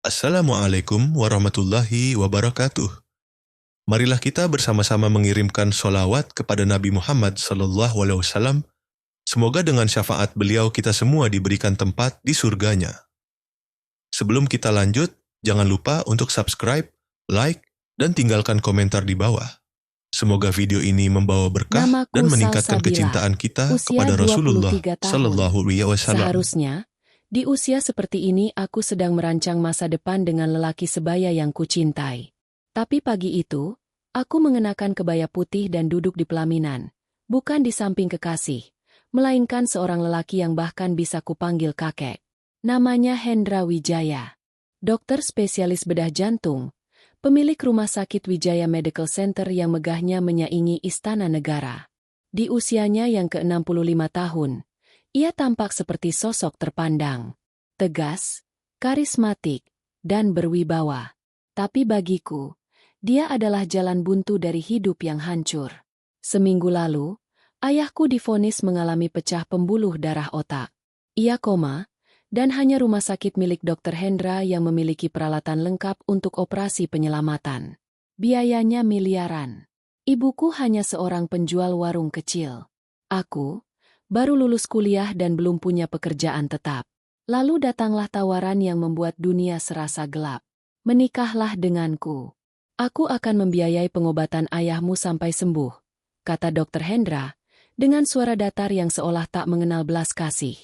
Assalamualaikum warahmatullahi wabarakatuh. Marilah kita bersama-sama mengirimkan sholawat kepada Nabi Muhammad SAW. Semoga dengan syafaat beliau kita semua diberikan tempat di surganya. Sebelum kita lanjut, jangan lupa untuk subscribe, like, dan tinggalkan komentar di bawah. Semoga video ini membawa berkah Namaku dan meningkatkan Salsabila, kecintaan kita usia kepada 23 Rasulullah tahun. Sallallahu Alaihi Wasallam. Seharusnya, di usia seperti ini aku sedang merancang masa depan dengan lelaki sebaya yang kucintai. Tapi pagi itu, aku mengenakan kebaya putih dan duduk di pelaminan, bukan di samping kekasih, melainkan seorang lelaki yang bahkan bisa kupanggil kakek. Namanya Hendra Wijaya, dokter spesialis bedah jantung, pemilik rumah sakit Wijaya Medical Center yang megahnya menyaingi istana negara. Di usianya yang ke-65 tahun, ia tampak seperti sosok terpandang, tegas, karismatik, dan berwibawa. Tapi bagiku, dia adalah jalan buntu dari hidup yang hancur. Seminggu lalu, ayahku divonis mengalami pecah pembuluh darah otak. Ia koma, dan hanya rumah sakit milik Dr. Hendra yang memiliki peralatan lengkap untuk operasi penyelamatan. Biayanya miliaran. Ibuku hanya seorang penjual warung kecil. Aku baru lulus kuliah dan belum punya pekerjaan tetap. Lalu datanglah tawaran yang membuat dunia serasa gelap. Menikahlah denganku. Aku akan membiayai pengobatan ayahmu sampai sembuh, kata Dr. Hendra, dengan suara datar yang seolah tak mengenal belas kasih.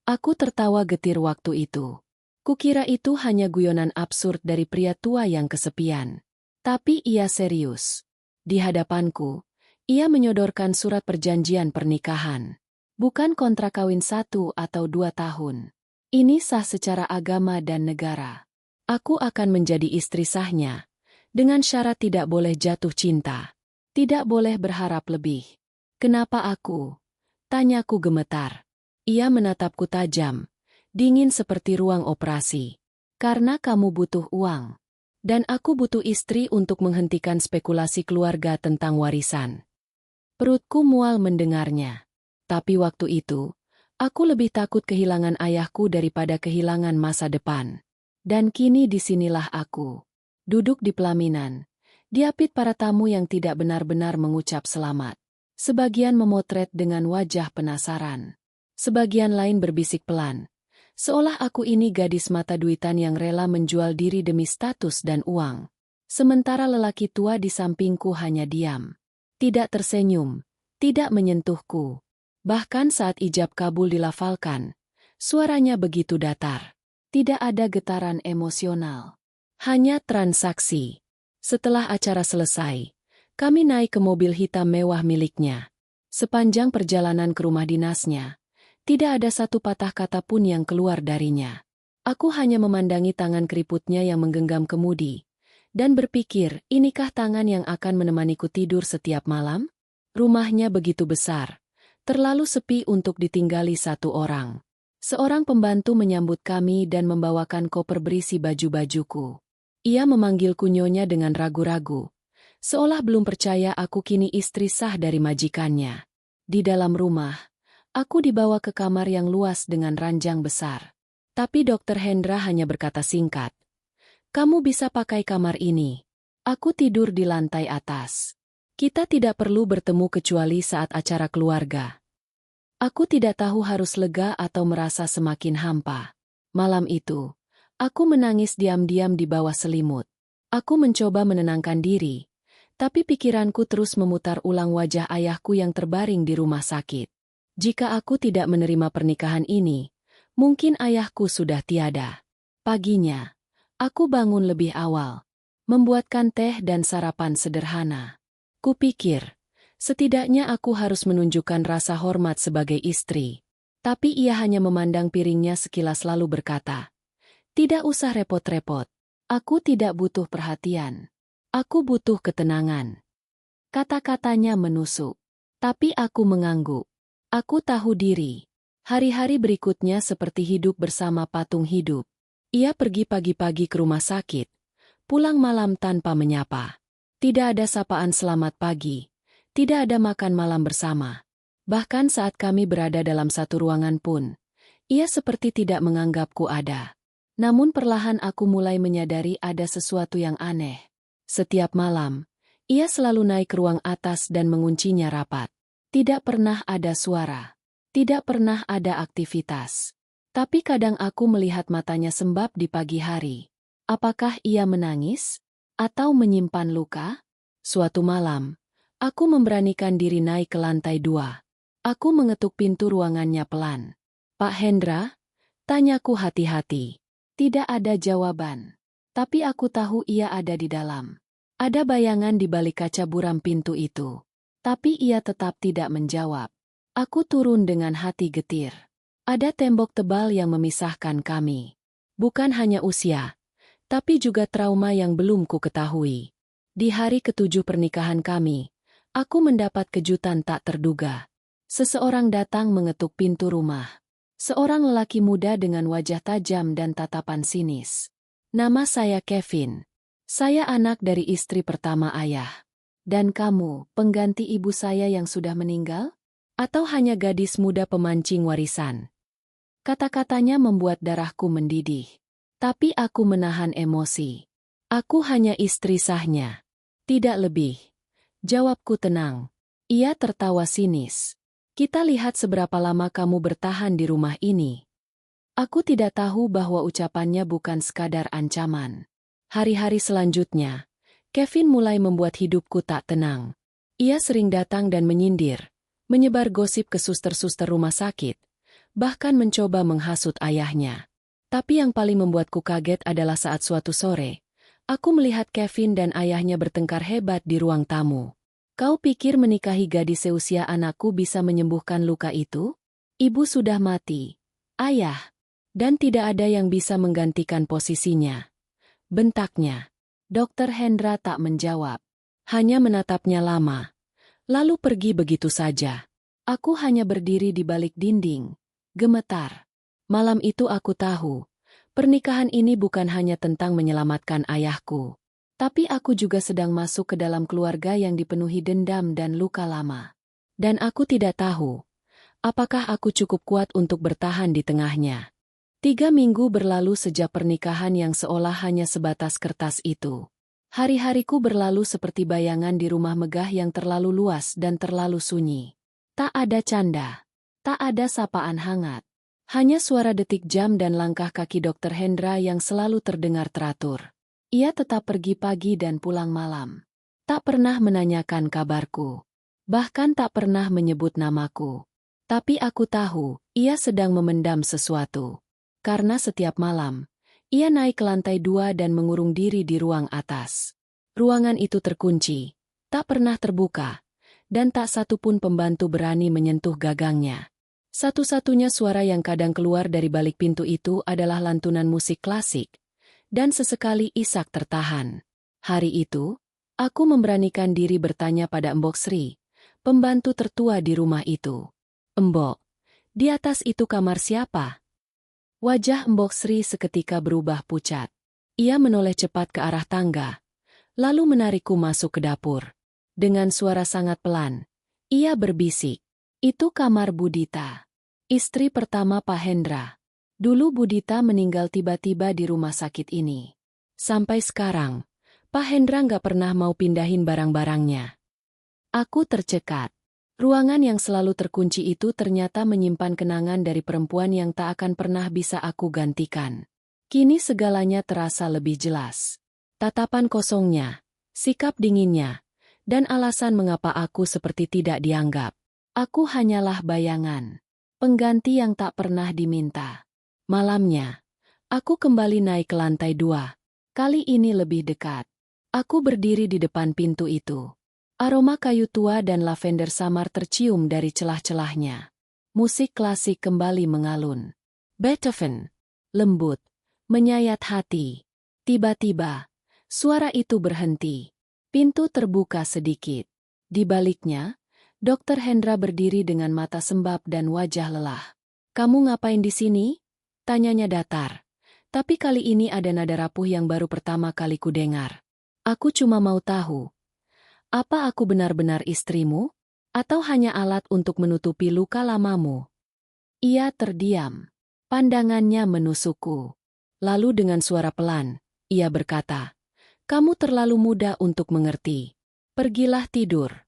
Aku tertawa getir waktu itu. Kukira itu hanya guyonan absurd dari pria tua yang kesepian. Tapi ia serius. Di hadapanku, ia menyodorkan surat perjanjian pernikahan. Bukan kontrak kawin 1 atau 2 tahun. Ini sah secara agama dan negara. Aku akan menjadi istri sahnya, dengan syarat tidak boleh jatuh cinta. Tidak boleh berharap lebih. Kenapa aku? Tanyaku gemetar. Ia menatapku tajam, dingin seperti ruang operasi. Karena kamu butuh uang. Dan aku butuh istri untuk menghentikan spekulasi keluarga tentang warisan. Perutku mual mendengarnya. Tapi waktu itu, aku lebih takut kehilangan ayahku daripada kehilangan masa depan. Dan kini disinilah aku. Duduk di pelaminan. Diapit para tamu yang tidak benar-benar mengucap selamat. Sebagian memotret dengan wajah penasaran. Sebagian lain berbisik pelan. Seolah aku ini gadis mata duitan yang rela menjual diri demi status dan uang. Sementara lelaki tua di sampingku hanya diam. Tidak tersenyum. Tidak menyentuhku. Bahkan saat ijab kabul dilafalkan, suaranya begitu datar. Tidak ada getaran emosional. Hanya transaksi. Setelah acara selesai, kami naik ke mobil hitam mewah miliknya. Sepanjang perjalanan ke rumah dinasnya, tidak ada satu patah kata pun yang keluar darinya. Aku hanya memandangi tangan keriputnya yang menggenggam kemudi, dan berpikir, inikah tangan yang akan menemaniku tidur setiap malam? Rumahnya begitu besar. Terlalu sepi untuk ditinggali satu orang. Seorang pembantu menyambut kami dan membawakan koper berisi baju-bajuku. Ia memanggilku nyonya dengan ragu-ragu. Seolah belum percaya aku kini istri sah dari majikannya. Di dalam rumah, aku dibawa ke kamar yang luas dengan ranjang besar. Tapi Dr. Hendra hanya berkata singkat. Kamu bisa pakai kamar ini. Aku tidur di lantai atas. Kita tidak perlu bertemu kecuali saat acara keluarga. Aku tidak tahu harus lega atau merasa semakin hampa. Malam itu, aku menangis diam-diam di bawah selimut. Aku mencoba menenangkan diri, tapi pikiranku terus memutar ulang wajah ayahku yang terbaring di rumah sakit. Jika aku tidak menerima pernikahan ini, mungkin ayahku sudah tiada. Paginya, aku bangun lebih awal, membuatkan teh dan sarapan sederhana. Kupikir, setidaknya aku harus menunjukkan rasa hormat sebagai istri. Tapi ia hanya memandang piringnya sekilas lalu berkata, tidak usah repot-repot. Aku tidak butuh perhatian. Aku butuh ketenangan. Kata-katanya menusuk. Tapi aku mengangguk. Aku tahu diri. Hari-hari berikutnya seperti hidup bersama patung hidup. Ia pergi pagi-pagi ke rumah sakit, pulang malam tanpa menyapa. Tidak ada sapaan selamat pagi. Tidak ada makan malam bersama. Bahkan saat kami berada dalam satu ruangan pun, ia seperti tidak menganggapku ada. Namun perlahan aku mulai menyadari ada sesuatu yang aneh. Setiap malam, ia selalu naik ke ruang atas dan menguncinya rapat. Tidak pernah ada suara. Tidak pernah ada aktivitas. Tapi kadang aku melihat matanya sembab di pagi hari. Apakah ia menangis? Atau menyimpan luka? Suatu malam, aku memberanikan diri naik ke lantai 2. Aku mengetuk pintu ruangannya pelan. "Pak Hendra?" tanyaku hati-hati. Tidak ada jawaban. Tapi aku tahu ia ada di dalam. Ada bayangan di balik kaca buram pintu itu. Tapi ia tetap tidak menjawab. Aku turun dengan hati getir. Ada tembok tebal yang memisahkan kami. Bukan hanya usia, tapi juga trauma yang belum ku ketahui. Di hari ke-7 pernikahan kami, aku mendapat kejutan tak terduga. Seseorang datang mengetuk pintu rumah. Seorang lelaki muda dengan wajah tajam dan tatapan sinis. "Nama saya Kevin. Saya anak dari istri pertama ayah. Dan kamu, pengganti ibu saya yang sudah meninggal? Atau hanya gadis muda pemancing warisan?" Kata-katanya membuat darahku mendidih. Tapi aku menahan emosi. "Aku hanya istri sahnya. Tidak lebih." Jawabku tenang. Ia tertawa sinis. "Kita lihat seberapa lama kamu bertahan di rumah ini." Aku tidak tahu bahwa ucapannya bukan sekadar ancaman. Hari-hari selanjutnya, Kevin mulai membuat hidupku tak tenang. Ia sering datang dan menyindir, menyebar gosip ke suster-suster rumah sakit, bahkan mencoba menghasut ayahnya. Tapi yang paling membuatku kaget adalah saat suatu sore, aku melihat Kevin dan ayahnya bertengkar hebat di ruang tamu. "Kau pikir menikahi gadis seusia anakku bisa menyembuhkan luka itu? Ibu sudah mati, ayah, dan tidak ada yang bisa menggantikan posisinya," bentaknya. Dokter Hendra tak menjawab, hanya menatapnya lama, lalu pergi begitu saja. Aku hanya berdiri di balik dinding, gemetar. Malam itu aku tahu, pernikahan ini bukan hanya tentang menyelamatkan ayahku. Tapi aku juga sedang masuk ke dalam keluarga yang dipenuhi dendam dan luka lama. Dan aku tidak tahu, apakah aku cukup kuat untuk bertahan di tengahnya. 3 minggu berlalu sejak pernikahan yang seolah hanya sebatas kertas itu. Hari-hariku berlalu seperti bayangan di rumah megah yang terlalu luas dan terlalu sunyi. Tak ada canda, tak ada sapaan hangat. Hanya suara detik jam dan langkah kaki Dokter Hendra yang selalu terdengar teratur. Ia tetap pergi pagi dan pulang malam. Tak pernah menanyakan kabarku. Bahkan tak pernah menyebut namaku. Tapi aku tahu, ia sedang memendam sesuatu. Karena setiap malam, ia naik ke lantai 2 dan mengurung diri di ruang atas. Ruangan itu terkunci, tak pernah terbuka, dan tak satu pun pembantu berani menyentuh gagangnya. Satu-satunya suara yang kadang keluar dari balik pintu itu adalah lantunan musik klasik, dan sesekali isak tertahan. Hari itu, aku memberanikan diri bertanya pada Mbok Sri, pembantu tertua di rumah itu. "Mbok, di atas itu kamar siapa?" Wajah Mbok Sri seketika berubah pucat. Ia menoleh cepat ke arah tangga, lalu menarikku masuk ke dapur. Dengan suara sangat pelan, ia berbisik, "Itu kamar Budita, istri pertama Pak Hendra. Dulu Budita meninggal tiba-tiba di rumah sakit ini. Sampai sekarang, Pak Hendra nggak pernah mau pindahin barang-barangnya." Aku tercekat. Ruangan yang selalu terkunci itu ternyata menyimpan kenangan dari perempuan yang tak akan pernah bisa aku gantikan. Kini segalanya terasa lebih jelas. Tatapan kosongnya, sikap dinginnya, dan alasan mengapa aku seperti tidak dianggap. Aku hanyalah bayangan, pengganti yang tak pernah diminta. Malamnya, aku kembali naik ke lantai 2. Kali ini lebih dekat. Aku berdiri di depan pintu itu. Aroma kayu tua dan lavender samar tercium dari celah-celahnya. Musik klasik kembali mengalun. Beethoven, lembut, menyayat hati. Tiba-tiba, suara itu berhenti. Pintu terbuka sedikit. Di baliknya, Dokter Hendra berdiri dengan mata sembab dan wajah lelah. "Kamu ngapain di sini?" tanyanya datar. Tapi kali ini ada nada rapuh yang baru pertama kali ku dengar. "Aku cuma mau tahu, apa aku benar-benar istrimu? Atau hanya alat untuk menutupi luka lamamu?" Ia terdiam. Pandangannya menusukku. Lalu dengan suara pelan, ia berkata, "Kamu terlalu muda untuk mengerti. Pergilah tidur."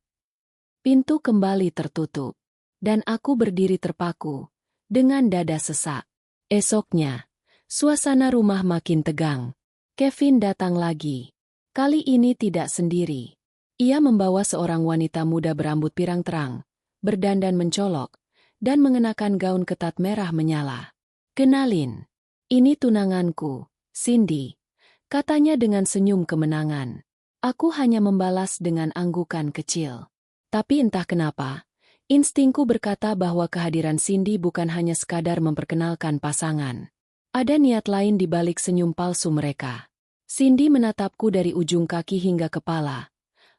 Pintu kembali tertutup, dan aku berdiri terpaku, dengan dada sesak. Esoknya, suasana rumah makin tegang. Kevin datang lagi. Kali ini tidak sendiri. Ia membawa seorang wanita muda berambut pirang terang, berdandan mencolok, dan mengenakan gaun ketat merah menyala. "Kenalin, ini tunanganku, Cindy," katanya dengan senyum kemenangan. Aku hanya membalas dengan anggukan kecil. Tapi entah kenapa, instingku berkata bahwa kehadiran Cindy bukan hanya sekadar memperkenalkan pasangan. Ada niat lain di balik senyum palsu mereka. Cindy menatapku dari ujung kaki hingga kepala,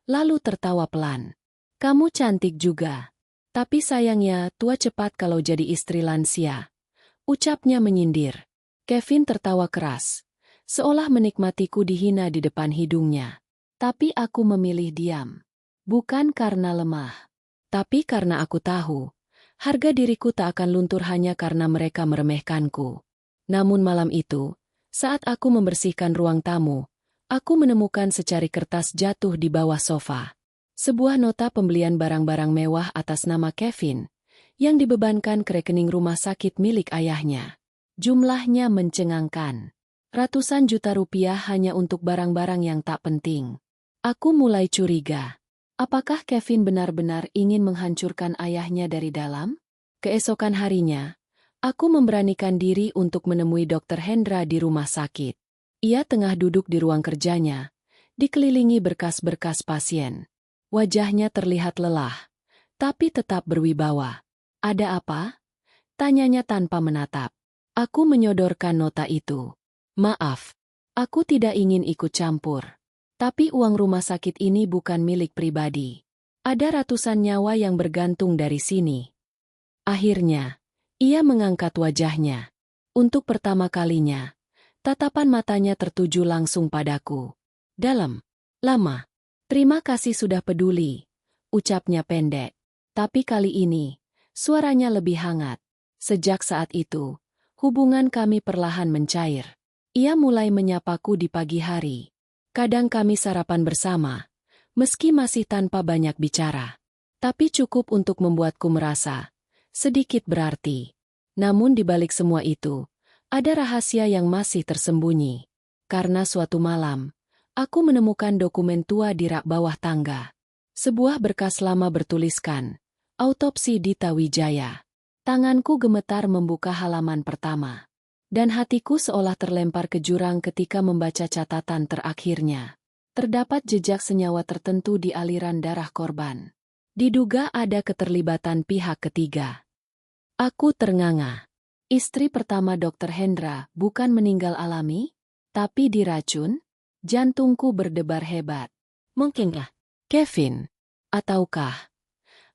lalu tertawa pelan. "Kamu cantik juga. Tapi sayangnya tua cepat kalau jadi istri lansia," ucapnya menyindir. Kevin tertawa keras, seolah menikmatiku dihina di depan hidungnya. Tapi aku memilih diam. Bukan karena lemah, tapi karena aku tahu, harga diriku tak akan luntur hanya karena mereka meremehkanku. Namun malam itu, saat aku membersihkan ruang tamu, aku menemukan secari kertas jatuh di bawah sofa. Sebuah nota pembelian barang-barang mewah atas nama Kevin, yang dibebankan ke rekening rumah sakit milik ayahnya. Jumlahnya mencengangkan. Ratusan juta rupiah hanya untuk barang-barang yang tak penting. Aku mulai curiga. Apakah Kevin benar-benar ingin menghancurkan ayahnya dari dalam? Keesokan harinya, aku memberanikan diri untuk menemui Dr. Hendra di rumah sakit. Ia tengah duduk di ruang kerjanya, dikelilingi berkas-berkas pasien. Wajahnya terlihat lelah, tapi tetap berwibawa. "Ada apa?" tanyanya tanpa menatap. Aku menyodorkan nota itu. "Maaf, aku tidak ingin ikut campur. Tapi uang rumah sakit ini bukan milik pribadi. Ada ratusan nyawa yang bergantung dari sini." Akhirnya, ia mengangkat wajahnya. Untuk pertama kalinya, tatapan matanya tertuju langsung padaku. Dalam, lama. "Terima kasih sudah peduli," ucapnya pendek. Tapi kali ini, suaranya lebih hangat. Sejak saat itu, hubungan kami perlahan mencair. Ia mulai menyapaku di pagi hari. Kadang kami sarapan bersama, meski masih tanpa banyak bicara. Tapi cukup untuk membuatku merasa sedikit berarti. Namun di balik semua itu, ada rahasia yang masih tersembunyi. Karena suatu malam, aku menemukan dokumen tua di rak bawah tangga. Sebuah berkas lama bertuliskan, "Autopsi Dita Wijaya." Tanganku gemetar membuka halaman pertama. Dan hatiku seolah terlempar ke jurang ketika membaca catatan terakhirnya. Terdapat jejak senyawa tertentu di aliran darah korban. Diduga ada keterlibatan pihak ketiga. Aku ternganga. Istri pertama Dr. Hendra bukan meninggal alami, tapi diracun? Jantungku berdebar hebat. Mungkinkah Kevin? Ataukah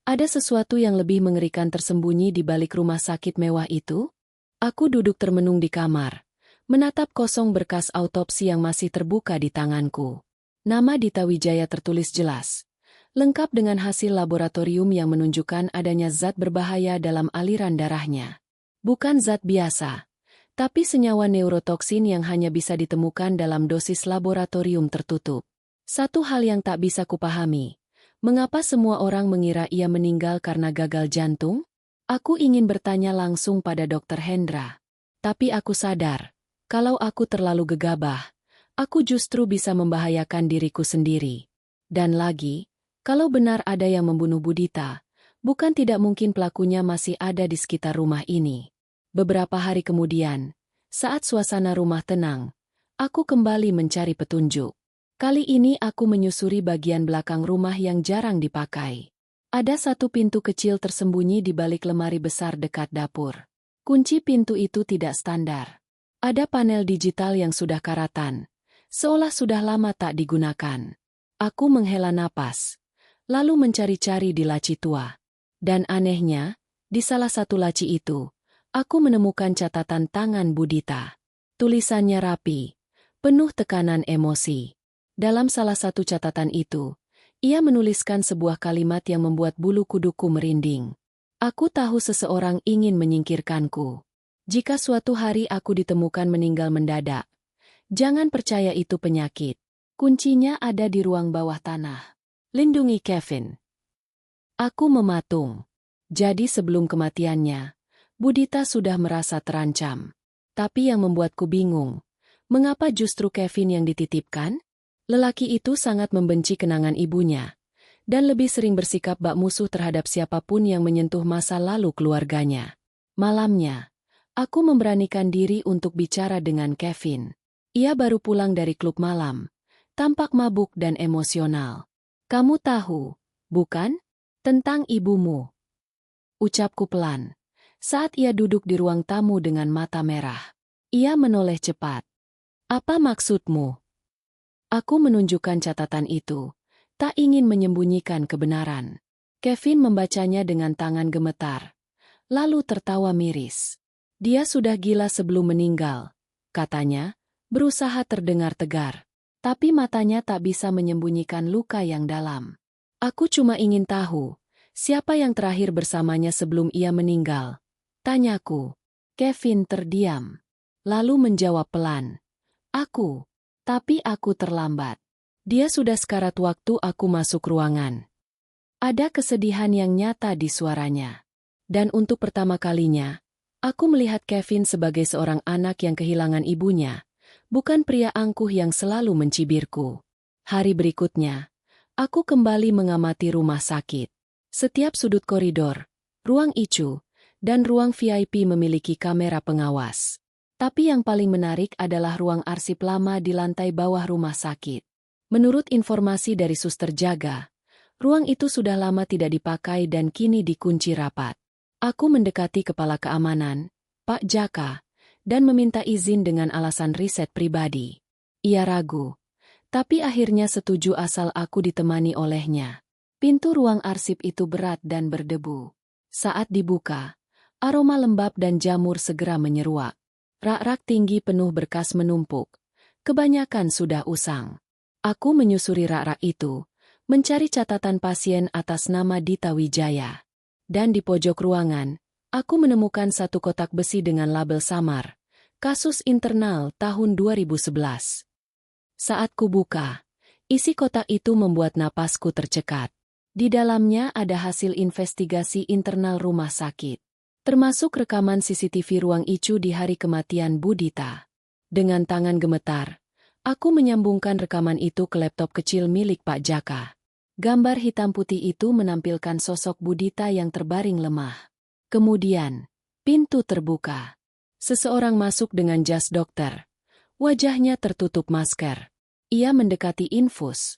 ada sesuatu yang lebih mengerikan tersembunyi di balik rumah sakit mewah itu? Aku duduk termenung di kamar, menatap kosong berkas autopsi yang masih terbuka di tanganku. Nama Dita Wijaya tertulis jelas, lengkap dengan hasil laboratorium yang menunjukkan adanya zat berbahaya dalam aliran darahnya. Bukan zat biasa, tapi senyawa neurotoksin yang hanya bisa ditemukan dalam dosis laboratorium tertutup. Satu hal yang tak bisa kupahami, mengapa semua orang mengira ia meninggal karena gagal jantung? Aku ingin bertanya langsung pada Dr. Hendra. Tapi aku sadar, kalau aku terlalu gegabah, aku justru bisa membahayakan diriku sendiri. Dan lagi, kalau benar ada yang membunuh Budita, bukan tidak mungkin pelakunya masih ada di sekitar rumah ini. Beberapa hari kemudian, saat suasana rumah tenang, aku kembali mencari petunjuk. Kali ini aku menyusuri bagian belakang rumah yang jarang dipakai. Ada satu pintu kecil tersembunyi di balik lemari besar dekat dapur. Kunci pintu itu tidak standar. Ada panel digital yang sudah karatan, seolah sudah lama tak digunakan. Aku menghela napas, lalu mencari-cari di laci tua. Dan anehnya, di salah satu laci itu, aku menemukan catatan tangan Budita. Tulisannya rapi, penuh tekanan emosi. Dalam salah satu catatan itu, ia menuliskan sebuah kalimat yang membuat bulu kuduku merinding. "Aku tahu seseorang ingin menyingkirkanku. Jika suatu hari aku ditemukan meninggal mendadak, jangan percaya itu penyakit. Kuncinya ada di ruang bawah tanah. Lindungi Kevin. Aku mematung. Jadi sebelum kematiannya, Budita sudah merasa terancam. Tapi yang membuatku bingung, mengapa justru Kevin yang dititipkan? Lelaki itu sangat membenci kenangan ibunya, dan lebih sering bersikap bak musuh terhadap siapapun yang menyentuh masa lalu keluarganya. Malamnya, aku memberanikan diri untuk bicara dengan Kevin. Ia baru pulang dari klub malam, tampak mabuk dan emosional. Kamu tahu, bukan? Tentang ibumu. Ucapku pelan, saat ia duduk di ruang tamu dengan mata merah. Ia menoleh cepat. Apa maksudmu? Aku menunjukkan catatan itu, tak ingin menyembunyikan kebenaran. Kevin membacanya dengan tangan gemetar, lalu tertawa miris. Dia sudah gila sebelum meninggal, katanya, berusaha terdengar tegar. Tapi matanya tak bisa menyembunyikan luka yang dalam. Aku cuma ingin tahu, siapa yang terakhir bersamanya sebelum ia meninggal? Tanyaku. Kevin terdiam. Lalu menjawab pelan. Aku. Tapi aku terlambat. Dia sudah sekarat waktu aku masuk ruangan. Ada kesedihan yang nyata di suaranya. Dan untuk pertama kalinya, aku melihat Kevin sebagai seorang anak yang kehilangan ibunya, bukan pria angkuh yang selalu mencibirku. Hari berikutnya, aku kembali mengamati rumah sakit. Setiap sudut koridor, ruang ICU, dan ruang VIP memiliki kamera pengawas. Tapi yang paling menarik adalah ruang arsip lama di lantai bawah rumah sakit. Menurut informasi dari suster jaga, ruang itu sudah lama tidak dipakai dan kini dikunci rapat. Aku mendekati kepala keamanan, Pak Jaka, dan meminta izin dengan alasan riset pribadi. Ia ragu, tapi akhirnya setuju asal aku ditemani olehnya. Pintu ruang arsip itu berat dan berdebu. Saat dibuka, aroma lembab dan jamur segera menyeruak. Rak-rak tinggi penuh berkas menumpuk. Kebanyakan sudah usang. Aku menyusuri rak-rak itu, mencari catatan pasien atas nama Dita Wijaya. Dan di pojok ruangan, aku menemukan satu kotak besi dengan label samar. Kasus internal tahun 2011. Saat kubuka, isi kotak itu membuat napasku tercekat. Di dalamnya ada hasil investigasi internal rumah sakit, termasuk rekaman CCTV ruang ICU di hari kematian Budita. Dengan tangan gemetar, aku menyambungkan rekaman itu ke laptop kecil milik Pak Jaka. Gambar hitam putih itu menampilkan sosok Budita yang terbaring lemah. Kemudian, pintu terbuka. Seseorang masuk dengan jas dokter. Wajahnya tertutup masker. Ia mendekati infus,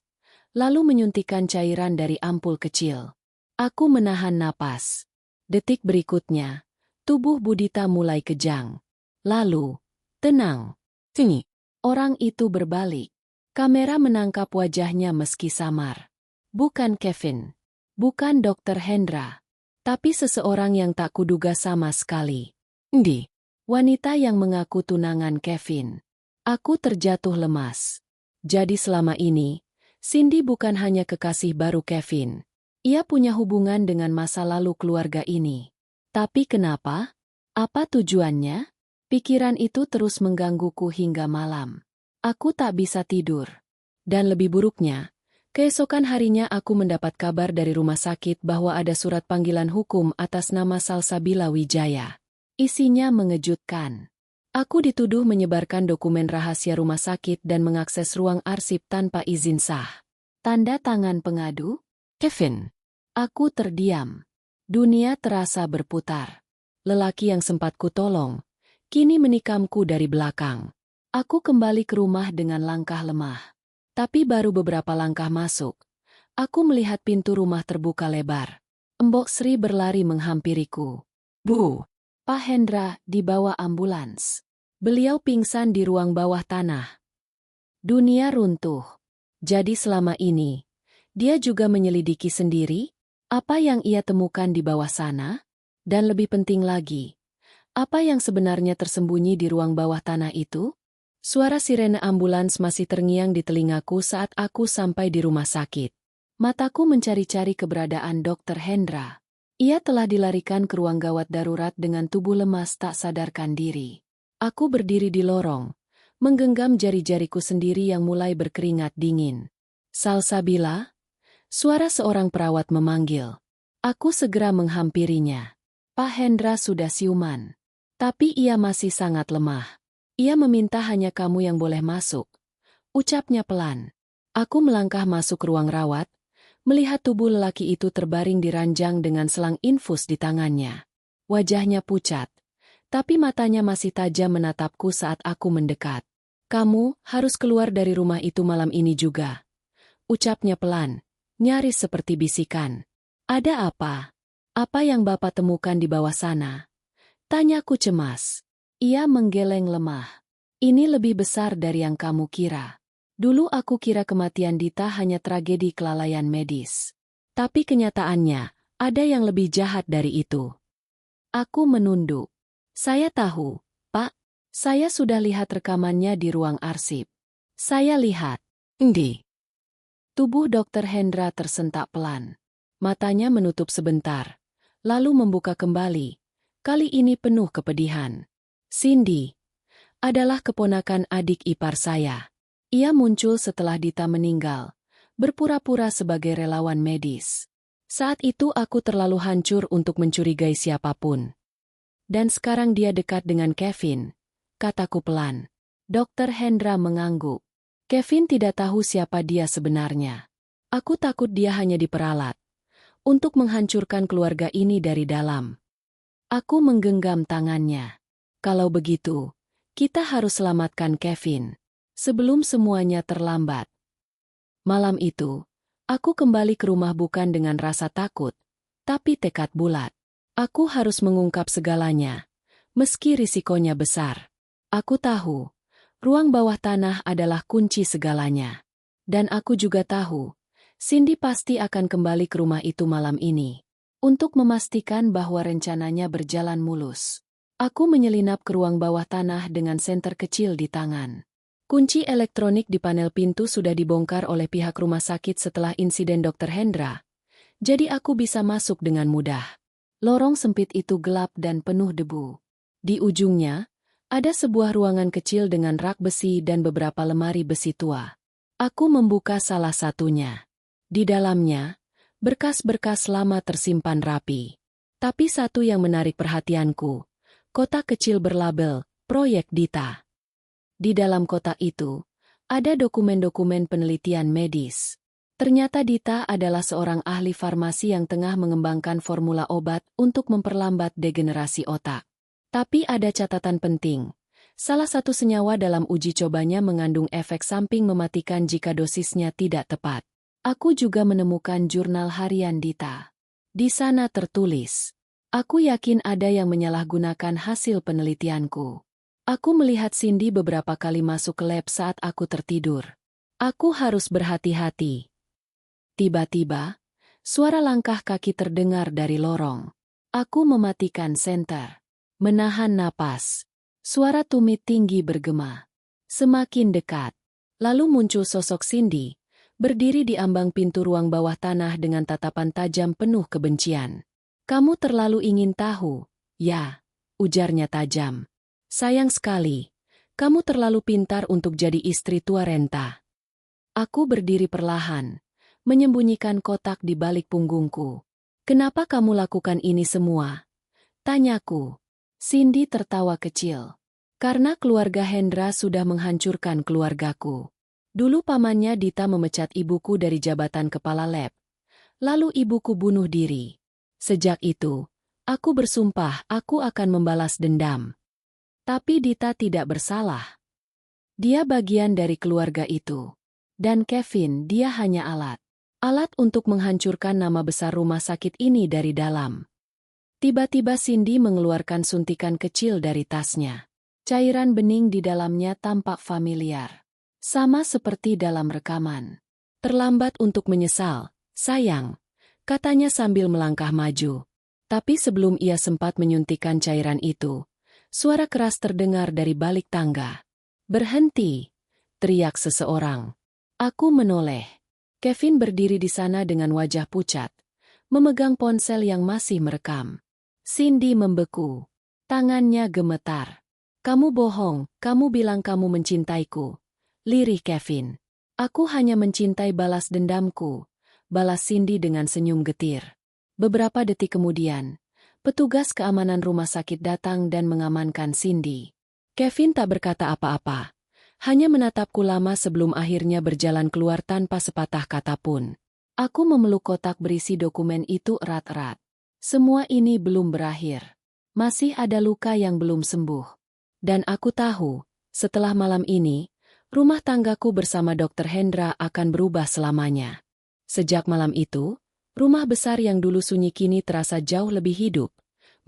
lalu menyuntikkan cairan dari ampul kecil. Aku menahan napas. Detik berikutnya, tubuh Budita mulai kejang. Lalu, tenang. Sini. Orang itu berbalik. Kamera menangkap wajahnya meski samar. Bukan Kevin. Bukan Dr. Hendra. Tapi seseorang yang tak kuduga sama sekali. Ndi. Wanita yang mengaku tunangan Kevin. Aku terjatuh lemas. Jadi selama ini, Cindy bukan hanya kekasih baru Kevin. Ia punya hubungan dengan masa lalu keluarga ini. Tapi kenapa? Apa tujuannya? Pikiran itu terus menggangguku hingga malam. Aku tak bisa tidur. Dan lebih buruknya, keesokan harinya aku mendapat kabar dari rumah sakit bahwa ada surat panggilan hukum atas nama Salsabila Wijaya. Isinya mengejutkan. Aku dituduh menyebarkan dokumen rahasia rumah sakit dan mengakses ruang arsip tanpa izin sah. Tanda tangan pengadu? Kevin. Aku terdiam. Dunia terasa berputar. Lelaki yang sempat kutolong, kini menikamku dari belakang. Aku kembali ke rumah dengan langkah lemah. Tapi baru beberapa langkah masuk, aku melihat pintu rumah terbuka lebar. Mbok Sri berlari menghampiriku. Bu! Pak Hendra dibawa ambulans. Beliau pingsan di ruang bawah tanah. Dunia runtuh. Jadi selama ini, dia juga menyelidiki sendiri apa yang ia temukan di bawah sana? Dan lebih penting lagi, apa yang sebenarnya tersembunyi di ruang bawah tanah itu? Suara sirene ambulans masih terngiang di telingaku saat aku sampai di rumah sakit. Mataku mencari-cari keberadaan Dr. Hendra. Ia telah dilarikan ke ruang gawat darurat dengan tubuh lemas tak sadarkan diri. Aku berdiri di lorong, menggenggam jari-jariku sendiri yang mulai berkeringat dingin. Salsabila? Suara seorang perawat memanggil. Aku segera menghampirinya. Pak Hendra sudah siuman. Tapi ia masih sangat lemah. Ia meminta hanya kamu yang boleh masuk. Ucapnya pelan. Aku melangkah masuk ruang rawat, melihat tubuh lelaki itu terbaring di ranjang dengan selang infus di tangannya. Wajahnya pucat, tapi matanya masih tajam menatapku saat aku mendekat. Kamu harus keluar dari rumah itu malam ini juga. Ucapnya pelan, nyaris seperti bisikan. Ada apa? Apa yang Bapak temukan di bawah sana? Tanyaku cemas. Ia menggeleng lemah. Ini lebih besar dari yang kamu kira. Dulu aku kira kematian Dita hanya tragedi kelalaian medis. Tapi kenyataannya, ada yang lebih jahat dari itu. Aku menunduk. Saya tahu, Pak. Saya sudah lihat rekamannya di ruang arsip. Saya lihat. Di tubuh Dr. Hendra tersentak pelan. Matanya menutup sebentar, lalu membuka kembali. Kali ini penuh kepedihan. Cindy adalah keponakan adik ipar saya. Ia muncul setelah Dita meninggal, berpura-pura sebagai relawan medis. Saat itu aku terlalu hancur untuk mencurigai siapapun. Dan sekarang dia dekat dengan Kevin, kataku pelan. Dr. Hendra mengangguk. Kevin tidak tahu siapa dia sebenarnya. Aku takut dia hanya diperalat untuk menghancurkan keluarga ini dari dalam. Aku menggenggam tangannya. Kalau begitu, kita harus selamatkan Kevin sebelum semuanya terlambat. Malam itu, aku kembali ke rumah bukan dengan rasa takut, tapi tekad bulat. Aku harus mengungkap segalanya, meski risikonya besar. Aku tahu, ruang bawah tanah adalah kunci segalanya. Dan aku juga tahu, Cindy pasti akan kembali ke rumah itu malam ini. Untuk memastikan bahwa rencananya berjalan mulus. Aku menyelinap ke ruang bawah tanah dengan senter kecil di tangan. Kunci elektronik di panel pintu sudah dibongkar oleh pihak rumah sakit setelah insiden Dr. Hendra. Jadi aku bisa masuk dengan mudah. Lorong sempit itu gelap dan penuh debu. Di ujungnya, ada sebuah ruangan kecil dengan rak besi dan beberapa lemari besi tua. Aku membuka salah satunya. Di dalamnya, berkas-berkas lama tersimpan rapi. Tapi satu yang menarik perhatianku, kotak kecil berlabel, Proyek Dita. Di dalam kotak itu, ada dokumen-dokumen penelitian medis. Ternyata Dita adalah seorang ahli farmasi yang tengah mengembangkan formula obat untuk memperlambat degenerasi otak. Tapi ada catatan penting. Salah satu senyawa dalam uji cobanya mengandung efek samping mematikan jika dosisnya tidak tepat. Aku juga menemukan jurnal harian Dita. Di sana tertulis, aku yakin ada yang menyalahgunakan hasil penelitianku. Aku melihat Cindy beberapa kali masuk ke lab saat aku tertidur. Aku harus berhati-hati. Tiba-tiba, suara langkah kaki terdengar dari lorong. Aku mematikan senter. Menahan napas. Suara tumit tinggi bergema. Semakin dekat. Lalu muncul sosok Cindy, berdiri di ambang pintu ruang bawah tanah dengan tatapan tajam penuh kebencian. Kamu terlalu ingin tahu, ya, ujarnya tajam. Sayang sekali, kamu terlalu pintar untuk jadi istri tua renta. Aku berdiri perlahan, menyembunyikan kotak di balik punggungku. Kenapa kamu lakukan ini semua? Tanyaku. Cindy tertawa kecil. Karena keluarga Hendra sudah menghancurkan keluargaku. Dulu pamannya Dita memecat ibuku dari jabatan kepala lab. Lalu ibuku bunuh diri. Sejak itu, aku bersumpah aku akan membalas dendam. Tapi Dita tidak bersalah. Dia bagian dari keluarga itu. Dan Kevin, dia hanya alat. Alat untuk menghancurkan nama besar rumah sakit ini dari dalam. Tiba-tiba Cindy mengeluarkan suntikan kecil dari tasnya. Cairan bening di dalamnya tampak familiar. Sama seperti dalam rekaman. Terlambat untuk menyesal, sayang, katanya sambil melangkah maju. Tapi sebelum ia sempat menyuntikkan cairan itu, suara keras terdengar dari balik tangga. Berhenti, teriak seseorang. Aku menoleh. Kevin berdiri di sana dengan wajah pucat, memegang ponsel yang masih merekam. Cindy membeku. Tangannya gemetar. Kamu bohong, kamu bilang kamu mencintaiku. Lirih Kevin. Aku hanya mencintai balas dendamku. Balas Cindy dengan senyum getir. Beberapa detik kemudian, petugas keamanan rumah sakit datang dan mengamankan Cindy. Kevin tak berkata apa-apa. Hanya menatapku lama sebelum akhirnya berjalan keluar tanpa sepatah kata pun. Aku memeluk kotak berisi dokumen itu erat-erat. Semua ini belum berakhir. Masih ada luka yang belum sembuh. Dan aku tahu, setelah malam ini, rumah tanggaku bersama Dr. Hendra akan berubah selamanya. Sejak malam itu, rumah besar yang dulu sunyi kini terasa jauh lebih hidup,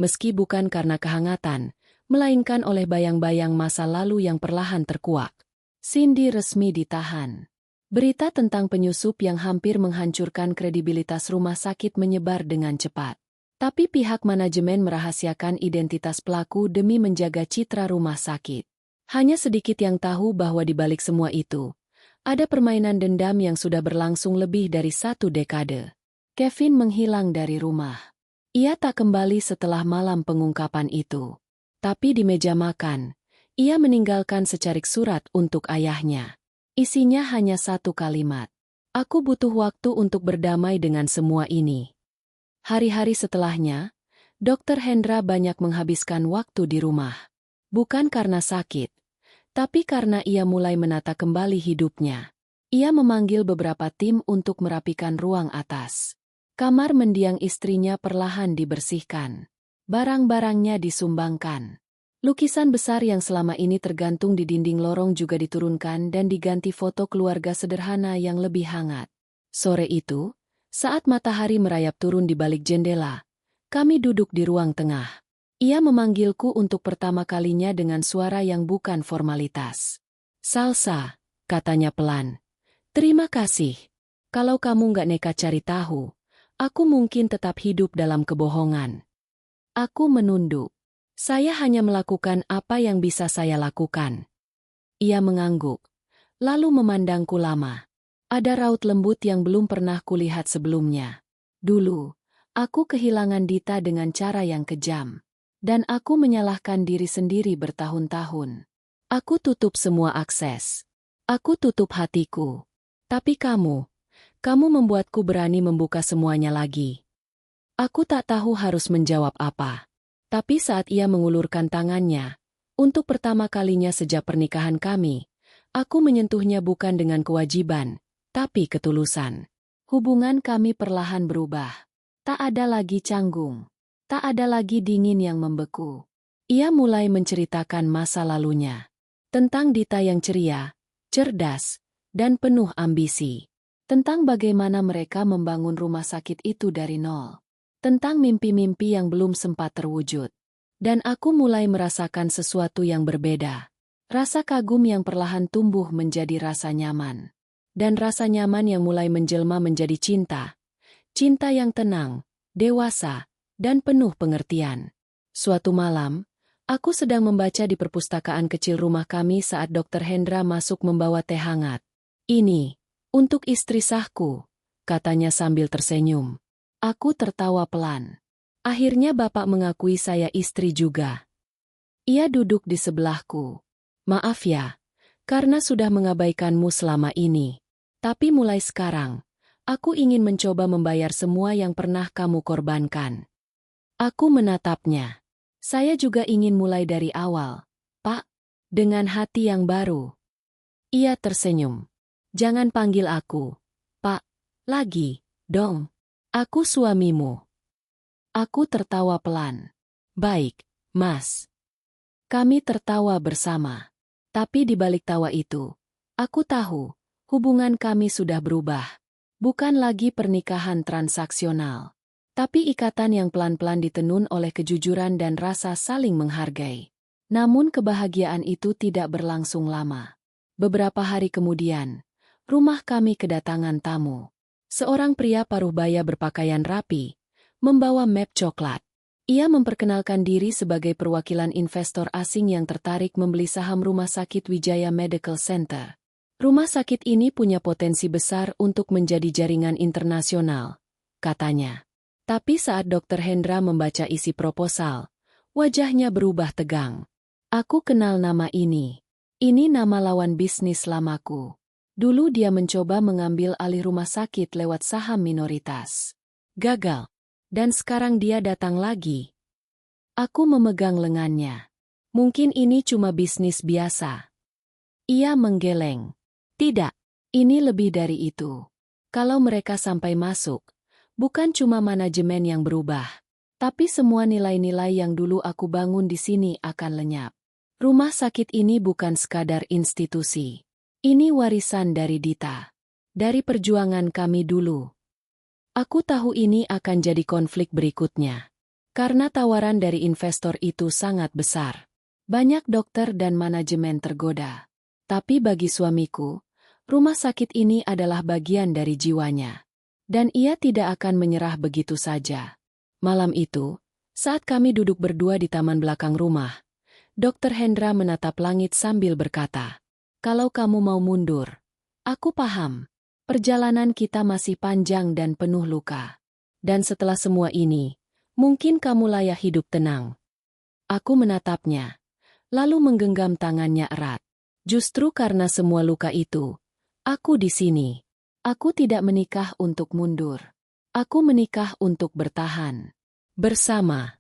meski bukan karena kehangatan, melainkan oleh bayang-bayang masa lalu yang perlahan terkuak. Cindy resmi ditahan. Berita tentang penyusup yang hampir menghancurkan kredibilitas rumah sakit menyebar dengan cepat. Tapi pihak manajemen merahasiakan identitas pelaku demi menjaga citra rumah sakit. Hanya sedikit yang tahu bahwa di balik semua itu, ada permainan dendam yang sudah berlangsung lebih dari 1 dekade. Kevin menghilang dari rumah. Ia tak kembali setelah malam pengungkapan itu. Tapi di meja makan, ia meninggalkan secarik surat untuk ayahnya. Isinya hanya 1 kalimat. Aku butuh waktu untuk berdamai dengan semua ini. Hari-hari setelahnya, Dr. Hendra banyak menghabiskan waktu di rumah. Bukan karena sakit, tapi karena ia mulai menata kembali hidupnya. Ia memanggil beberapa tim untuk merapikan ruang atas. Kamar mendiang istrinya perlahan dibersihkan. Barang-barangnya disumbangkan. Lukisan besar yang selama ini tergantung di dinding lorong juga diturunkan dan diganti foto keluarga sederhana yang lebih hangat. Sore itu, saat matahari merayap turun di balik jendela, kami duduk di ruang tengah. Ia memanggilku untuk pertama kalinya dengan suara yang bukan formalitas. "Salsa," katanya pelan. "Terima kasih. Kalau kamu nggak nekat cari tahu, aku mungkin tetap hidup dalam kebohongan." Aku menunduk. Saya hanya melakukan apa yang bisa saya lakukan. Ia mengangguk, lalu memandangku lama. Ada raut lembut yang belum pernah kulihat sebelumnya. Dulu, aku kehilangan Dita dengan cara yang kejam. Dan aku menyalahkan diri sendiri bertahun-tahun. Aku tutup semua akses. Aku tutup hatiku. Tapi kamu membuatku berani membuka semuanya lagi. Aku tak tahu harus menjawab apa. Tapi saat ia mengulurkan tangannya, untuk pertama kalinya sejak pernikahan kami, aku menyentuhnya bukan dengan kewajiban, tapi ketulusan. Hubungan kami perlahan berubah. Tak ada lagi canggung. Tak ada lagi dingin yang membeku. Ia mulai menceritakan masa lalunya. Tentang Dita yang ceria, cerdas, dan penuh ambisi. Tentang bagaimana mereka membangun rumah sakit itu dari nol. Tentang mimpi-mimpi yang belum sempat terwujud. Dan aku mulai merasakan sesuatu yang berbeda. Rasa kagum yang perlahan tumbuh menjadi rasa nyaman. Dan rasa nyaman yang mulai menjelma menjadi cinta. Cinta yang tenang, dewasa, dan penuh pengertian. Suatu malam, aku sedang membaca di perpustakaan kecil rumah kami saat Dr. Hendra masuk membawa teh hangat. "Ini, untuk istri sahku," katanya sambil tersenyum. Aku tertawa pelan. Akhirnya Bapak mengakui saya istri juga. Ia duduk di sebelahku. "Maaf ya, karena sudah mengabaikanmu selama ini. Tapi mulai sekarang, aku ingin mencoba membayar semua yang pernah kamu korbankan." Aku menatapnya. "Saya juga ingin mulai dari awal, Pak, dengan hati yang baru." Ia tersenyum. "Jangan panggil aku Pak lagi, dong. Aku suamimu." Aku tertawa pelan. "Baik, Mas." Kami tertawa bersama. Tapi di balik tawa itu, aku tahu, hubungan kami sudah berubah. Bukan lagi pernikahan transaksional. Tapi ikatan yang pelan-pelan ditenun oleh kejujuran dan rasa saling menghargai. Namun kebahagiaan itu tidak berlangsung lama. Beberapa hari kemudian, rumah kami kedatangan tamu. Seorang pria paruh baya berpakaian rapi, membawa map coklat. Ia memperkenalkan diri sebagai perwakilan investor asing yang tertarik membeli saham Rumah Sakit Wijaya Medical Center. Rumah sakit ini punya potensi besar untuk menjadi jaringan internasional, katanya. Tapi saat Dr. Hendra membaca isi proposal, wajahnya berubah tegang. Aku kenal nama ini. Ini nama lawan bisnis lamaku. Dulu dia mencoba mengambil alih rumah sakit lewat saham minoritas. Gagal. Dan sekarang dia datang lagi. Aku memegang lengannya. Mungkin ini cuma bisnis biasa. Ia menggeleng. Tidak, ini lebih dari itu. Kalau mereka sampai masuk, bukan cuma manajemen yang berubah, tapi semua nilai-nilai yang dulu aku bangun di sini akan lenyap. Rumah sakit ini bukan sekadar institusi. Ini warisan dari Dita. Dari perjuangan kami dulu. Aku tahu ini akan jadi konflik berikutnya. Karena tawaran dari investor itu sangat besar. Banyak dokter dan manajemen tergoda. Tapi bagi suamiku, rumah sakit ini adalah bagian dari jiwanya. Dan ia tidak akan menyerah begitu saja. Malam itu, saat kami duduk berdua di taman belakang rumah, Dr. Hendra menatap langit sambil berkata, "Kalau kamu mau mundur, aku paham. Perjalanan kita masih panjang dan penuh luka. Dan setelah semua ini, mungkin kamu layak hidup tenang." Aku menatapnya, lalu menggenggam tangannya erat. Justru karena semua luka itu, aku di sini. Aku tidak menikah untuk mundur. Aku menikah untuk bertahan. Bersama.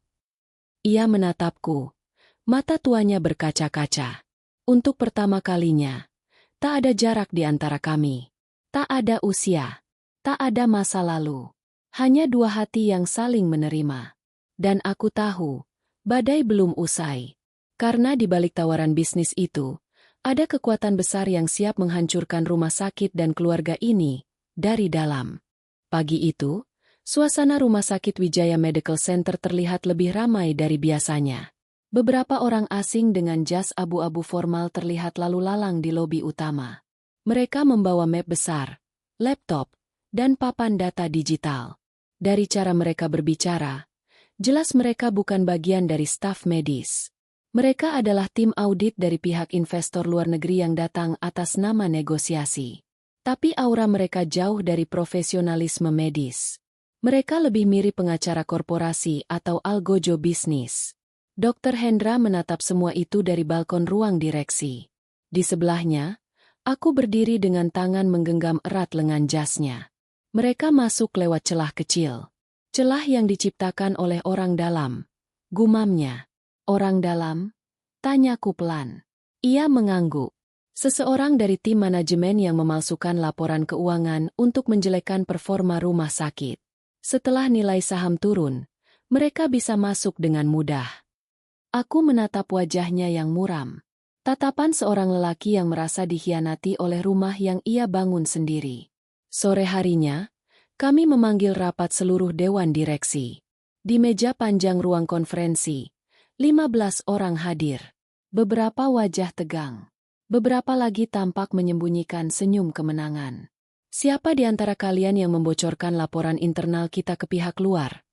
Ia menatapku. Mata tuanya berkaca-kaca. Untuk pertama kalinya, tak ada jarak di antara kami. Tak ada usia. Tak ada masa lalu. Hanya dua hati yang saling menerima. Dan aku tahu, badai belum usai. Karena di balik tawaran bisnis itu, ada kekuatan besar yang siap menghancurkan rumah sakit dan keluarga ini dari dalam. Pagi itu, suasana rumah sakit Wijaya Medical Center terlihat lebih ramai dari biasanya. Beberapa orang asing dengan jas abu-abu formal terlihat lalu lalang di lobi utama. Mereka membawa map besar, laptop, dan papan data digital. Dari cara mereka berbicara, jelas mereka bukan bagian dari staf medis. Mereka adalah tim audit dari pihak investor luar negeri yang datang atas nama negosiasi. Tapi aura mereka jauh dari profesionalisme medis. Mereka lebih mirip pengacara korporasi atau algojo bisnis. Dr. Hendra menatap semua itu dari balkon ruang direksi. Di sebelahnya, aku berdiri dengan tangan menggenggam erat lengan jasnya. Mereka masuk lewat celah kecil. Celah yang diciptakan oleh orang dalam. Gumamnya. Orang dalam? Tanyaku pelan. Ia mengangguk. Seseorang dari tim manajemen yang memalsukan laporan keuangan untuk menjelekkan performa rumah sakit. Setelah nilai saham turun, mereka bisa masuk dengan mudah. Aku menatap wajahnya yang muram. Tatapan seorang lelaki yang merasa dikhianati oleh rumah yang ia bangun sendiri. Sore harinya, kami memanggil rapat seluruh dewan direksi. Di meja panjang ruang konferensi, 15 orang hadir. Beberapa wajah tegang. Beberapa lagi tampak menyembunyikan senyum kemenangan. Siapa di antara kalian yang membocorkan laporan internal kita ke pihak luar?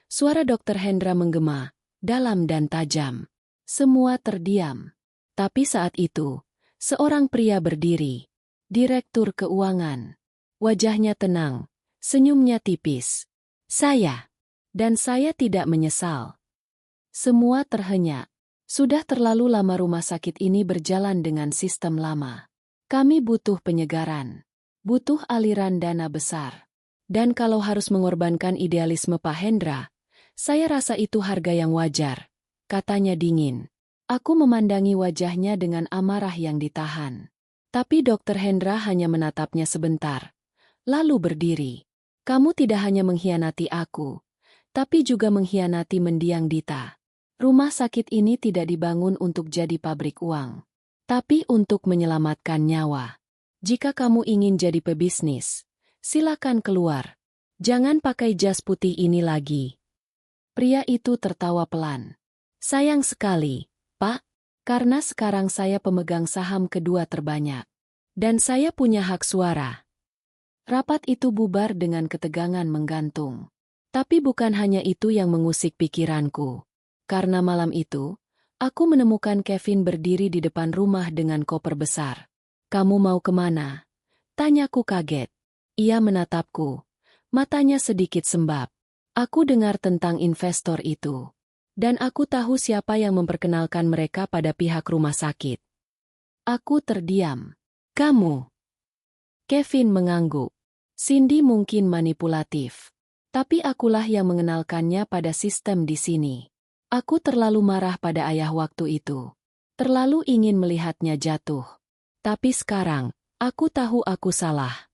Suara Dr. Hendra menggema, dalam dan tajam. Semua terdiam. Tapi saat itu, seorang pria berdiri. Direktur keuangan. Wajahnya tenang, senyumnya tipis. Saya. Dan saya tidak menyesal. Semua terhenyak. Sudah terlalu lama rumah sakit ini berjalan dengan sistem lama. Kami butuh penyegaran. Butuh aliran dana besar. Dan kalau harus mengorbankan idealisme Pak Hendra, saya rasa itu harga yang wajar, katanya dingin. Aku memandangi wajahnya dengan amarah yang ditahan. Tapi Dr. Hendra hanya menatapnya sebentar. Lalu berdiri. Kamu tidak hanya mengkhianati aku, tapi juga mengkhianati mendiang Dita. Rumah sakit ini tidak dibangun untuk jadi pabrik uang, tapi untuk menyelamatkan nyawa. Jika kamu ingin jadi pebisnis, silakan keluar. Jangan pakai jas putih ini lagi. Pria itu tertawa pelan. Sayang sekali, Pak, karena sekarang saya pemegang saham kedua terbanyak. Dan saya punya hak suara. Rapat itu bubar dengan ketegangan menggantung. Tapi bukan hanya itu yang mengusik pikiranku. Karena malam itu, aku menemukan Kevin berdiri di depan rumah dengan koper besar. Kamu mau kemana? Tanyaku kaget. Ia menatapku. Matanya sedikit sembab. Aku dengar tentang investor itu. Dan aku tahu siapa yang memperkenalkan mereka pada pihak rumah sakit. Aku terdiam. Kamu? Kevin mengangguk. Cindy mungkin manipulatif. Tapi akulah yang mengenalkannya pada sistem di sini. Aku terlalu marah pada ayah waktu itu. Terlalu ingin melihatnya jatuh. Tapi sekarang, aku tahu aku salah.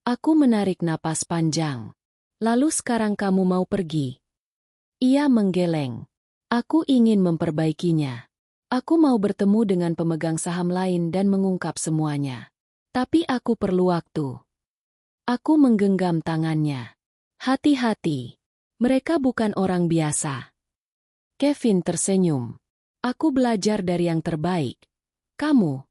Aku menarik napas panjang. Lalu sekarang kamu mau pergi? Ia menggeleng. Aku ingin memperbaikinya. Aku mau bertemu dengan pemegang saham lain dan mengungkap semuanya. Tapi aku perlu waktu. Aku menggenggam tangannya. Hati-hati. Mereka bukan orang biasa. Kevin tersenyum. Aku belajar dari yang terbaik. Kamu.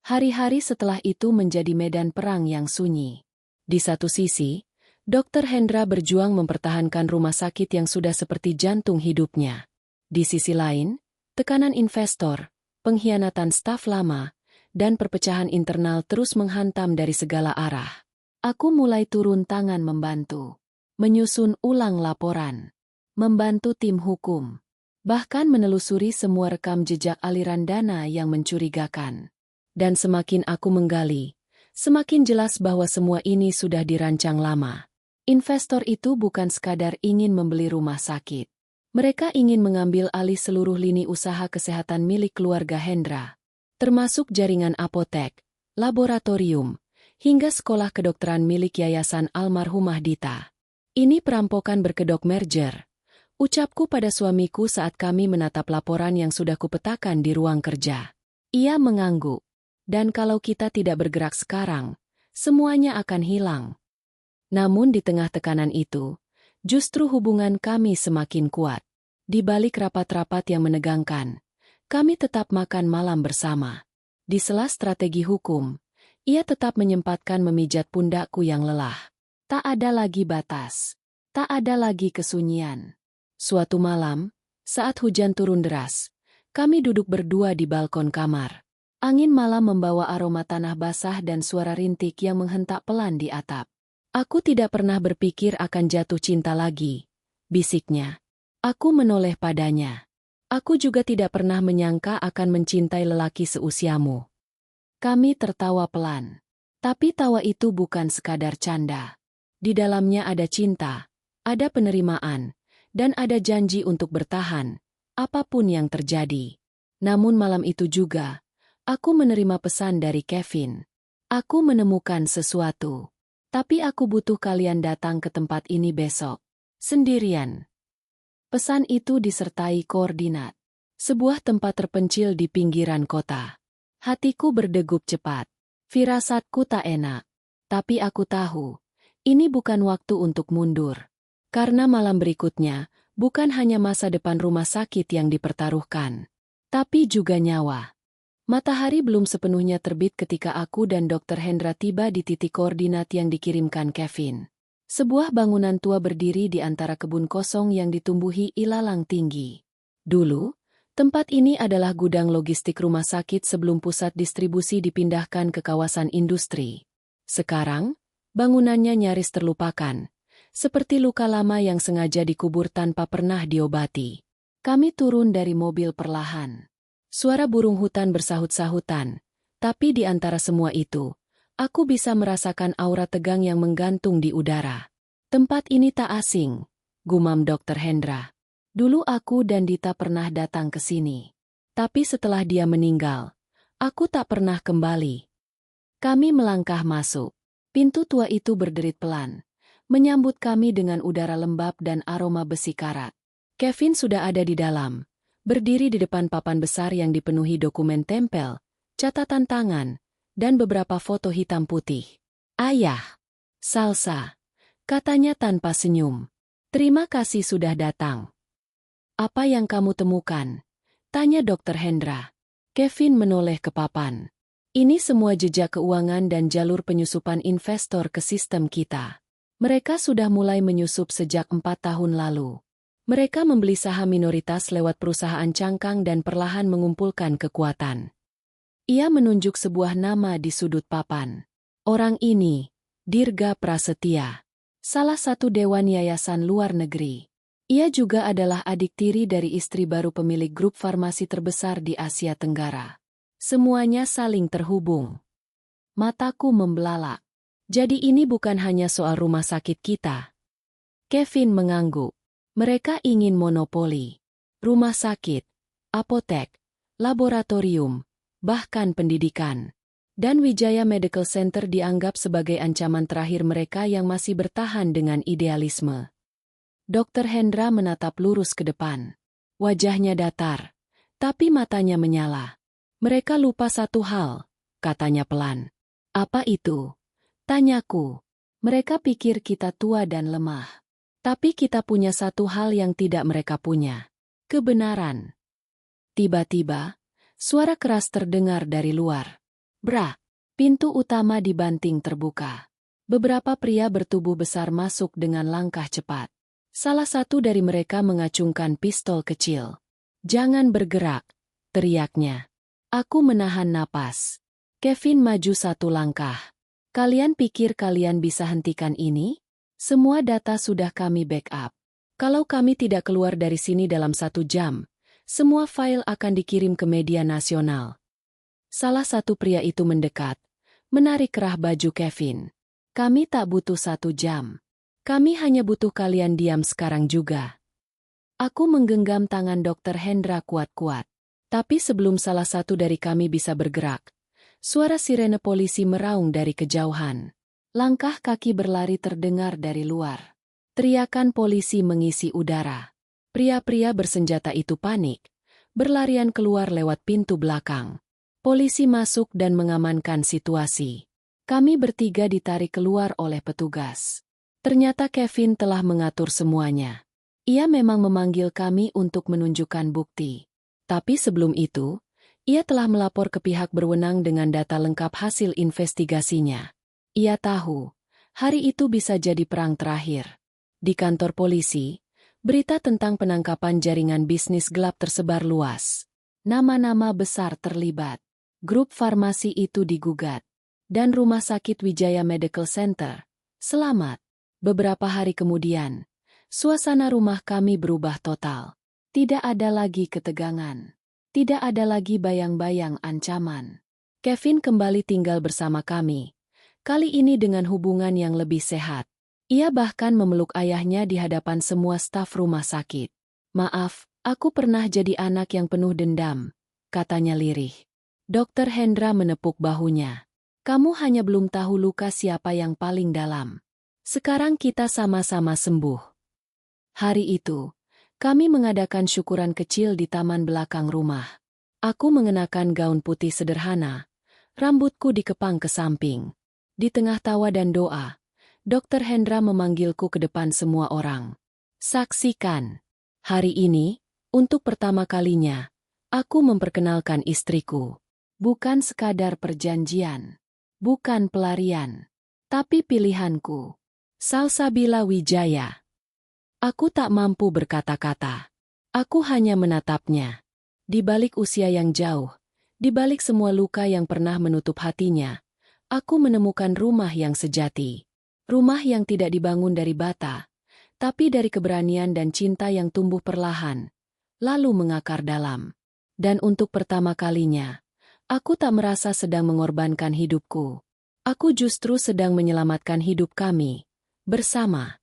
Hari-hari setelah itu menjadi medan perang yang sunyi. Di satu sisi, Dr. Hendra berjuang mempertahankan rumah sakit yang sudah seperti jantung hidupnya. Di sisi lain, tekanan investor, pengkhianatan staf lama, dan perpecahan internal terus menghantam dari segala arah. Aku mulai turun tangan membantu. Menyusun ulang laporan. Membantu tim hukum. Bahkan menelusuri semua rekam jejak aliran dana yang mencurigakan. Dan semakin aku menggali, semakin jelas bahwa semua ini sudah dirancang lama. Investor itu bukan sekadar ingin membeli rumah sakit. Mereka ingin mengambil alih seluruh lini usaha kesehatan milik keluarga Hendra, termasuk jaringan apotek, laboratorium, hingga sekolah kedokteran milik yayasan almarhumah Dita. Ini perampokan berkedok merger, ucapku pada suamiku saat kami menatap laporan yang sudah kupetakan di ruang kerja. Ia mengangguk. Dan kalau kita tidak bergerak sekarang, semuanya akan hilang. Namun di tengah tekanan itu, justru hubungan kami semakin kuat. Di balik rapat-rapat yang menegangkan, kami tetap makan malam bersama. Di sela strategi hukum, ia tetap menyempatkan memijat pundakku yang lelah. Tak ada lagi batas. Tak ada lagi kesunyian. Suatu malam, saat hujan turun deras, kami duduk berdua di balkon kamar. Angin malam membawa aroma tanah basah dan suara rintik yang menghentak pelan di atap. Aku tidak pernah berpikir akan jatuh cinta lagi, bisiknya. Aku menoleh padanya. Aku juga tidak pernah menyangka akan mencintai lelaki seusiamu. Kami tertawa pelan. Tapi tawa itu bukan sekadar canda. Di dalamnya ada cinta, ada penerimaan, dan ada janji untuk bertahan, apapun yang terjadi. Namun malam itu juga, aku menerima pesan dari Kevin. Aku menemukan sesuatu. Tapi aku butuh kalian datang ke tempat ini besok. Sendirian. Pesan itu disertai koordinat. Sebuah tempat terpencil di pinggiran kota. Hatiku berdegup cepat. Firasatku tak enak. Tapi aku tahu, ini bukan waktu untuk mundur. Karena malam berikutnya, bukan hanya masa depan rumah sakit yang dipertaruhkan, tapi juga nyawa. Matahari belum sepenuhnya terbit ketika aku dan Dr. Hendra tiba di titik koordinat yang dikirimkan Kevin. Sebuah bangunan tua berdiri di antara kebun kosong yang ditumbuhi ilalang tinggi. Dulu, tempat ini adalah gudang logistik rumah sakit sebelum pusat distribusi dipindahkan ke kawasan industri. Sekarang, bangunannya nyaris terlupakan, seperti luka lama yang sengaja dikubur tanpa pernah diobati. Kami turun dari mobil perlahan. Suara burung hutan bersahut-sahutan, tapi di antara semua itu, aku bisa merasakan aura tegang yang menggantung di udara. Tempat ini tak asing, gumam Dr. Hendra. Dulu aku dan Dita pernah datang ke sini. Tapi setelah dia meninggal, aku tak pernah kembali. Kami melangkah masuk. Pintu tua itu berderit pelan, menyambut kami dengan udara lembab dan aroma besi karat. Kevin sudah ada di dalam, berdiri di depan papan besar yang dipenuhi dokumen tempel, catatan tangan, dan beberapa foto hitam putih. Ayah. Salsa. Katanya tanpa senyum. Terima kasih sudah datang. Apa yang kamu temukan? Tanya Dr. Hendra. Kevin menoleh ke papan. Ini semua jejak keuangan dan jalur penyusupan investor ke sistem kita. Mereka sudah mulai menyusup sejak 4 tahun lalu. Mereka membeli saham minoritas lewat perusahaan cangkang dan perlahan mengumpulkan kekuatan. Ia menunjuk sebuah nama di sudut papan. Orang ini, Dirga Prasetya. salah satu dewan yayasan luar negeri. Ia juga adalah adik tiri dari istri baru pemilik grup farmasi terbesar di Asia Tenggara. Semuanya saling terhubung. Mataku membelalak. Jadi ini bukan hanya soal rumah sakit kita. Kevin mengangguk. Mereka ingin monopoli. Rumah sakit, apotek, laboratorium, bahkan pendidikan. Dan Wijaya Medical Center dianggap sebagai ancaman terakhir mereka yang masih bertahan dengan idealisme. Dr. Hendra menatap lurus ke depan. Wajahnya datar, tapi matanya menyala. Mereka lupa satu hal, katanya pelan. Apa itu? Tanyaku. Mereka pikir kita tua dan lemah. Tapi kita punya satu hal yang tidak mereka punya. Kebenaran. Tiba-tiba, suara keras terdengar dari luar. Bra! Pintu utama dibanting terbuka. Beberapa pria bertubuh besar masuk dengan langkah cepat. Salah satu dari mereka mengacungkan pistol kecil. Jangan bergerak, teriaknya. Aku menahan napas. Kevin maju satu langkah. Kalian pikir kalian bisa hentikan ini? Semua data sudah kami backup. Kalau kami tidak keluar dari sini dalam 1 jam, semua file akan dikirim ke media nasional. Salah satu pria itu mendekat, menarik kerah baju Kevin. Kami tak butuh 1 jam. Kami hanya butuh kalian diam sekarang juga. Aku menggenggam tangan Dr. Hendra kuat-kuat. Tapi sebelum salah satu dari kami bisa bergerak, suara sirene polisi meraung dari kejauhan. Langkah kaki berlari terdengar dari luar. Teriakan polisi mengisi udara. Pria-pria bersenjata itu panik, berlarian keluar lewat pintu belakang. Polisi masuk dan mengamankan situasi. Kami bertiga ditarik keluar oleh petugas. Ternyata Kevin telah mengatur semuanya. Ia memang memanggil kami untuk menunjukkan bukti. Tapi sebelum itu, ia telah melapor ke pihak berwenang dengan data lengkap hasil investigasinya. Ia tahu, hari itu bisa jadi perang terakhir. Di kantor polisi, berita tentang penangkapan jaringan bisnis gelap tersebar luas. Nama-nama besar terlibat. Grup farmasi itu digugat. Dan Rumah Sakit Wijaya Medical Center selamat. Beberapa hari kemudian, suasana rumah kami berubah total. Tidak ada lagi ketegangan. Tidak ada lagi bayang-bayang ancaman. Kevin kembali tinggal bersama kami. Kali ini dengan hubungan yang lebih sehat. Ia bahkan memeluk ayahnya di hadapan semua staf rumah sakit. Maaf, aku pernah jadi anak yang penuh dendam, katanya lirih. Dr. Hendra menepuk bahunya. Kamu hanya belum tahu luka siapa yang paling dalam. Sekarang kita sama-sama sembuh. Hari itu, kami mengadakan syukuran kecil di taman belakang rumah. Aku mengenakan gaun putih sederhana, rambutku dikepang ke samping. Di tengah tawa dan doa, Dr. Hendra memanggilku ke depan semua orang. Saksikan. Hari ini, untuk pertama kalinya, aku memperkenalkan istriku. Bukan sekadar perjanjian. Bukan pelarian. Tapi pilihanku. Salsabila Wijaya. Aku tak mampu berkata-kata. Aku hanya menatapnya. Di balik usia yang jauh, di balik semua luka yang pernah menutup hatinya, aku menemukan rumah yang sejati. Rumah yang tidak dibangun dari bata, tapi dari keberanian dan cinta yang tumbuh perlahan, lalu mengakar dalam. Dan untuk pertama kalinya, aku tak merasa sedang mengorbankan hidupku. Aku justru sedang menyelamatkan hidup kami, bersama.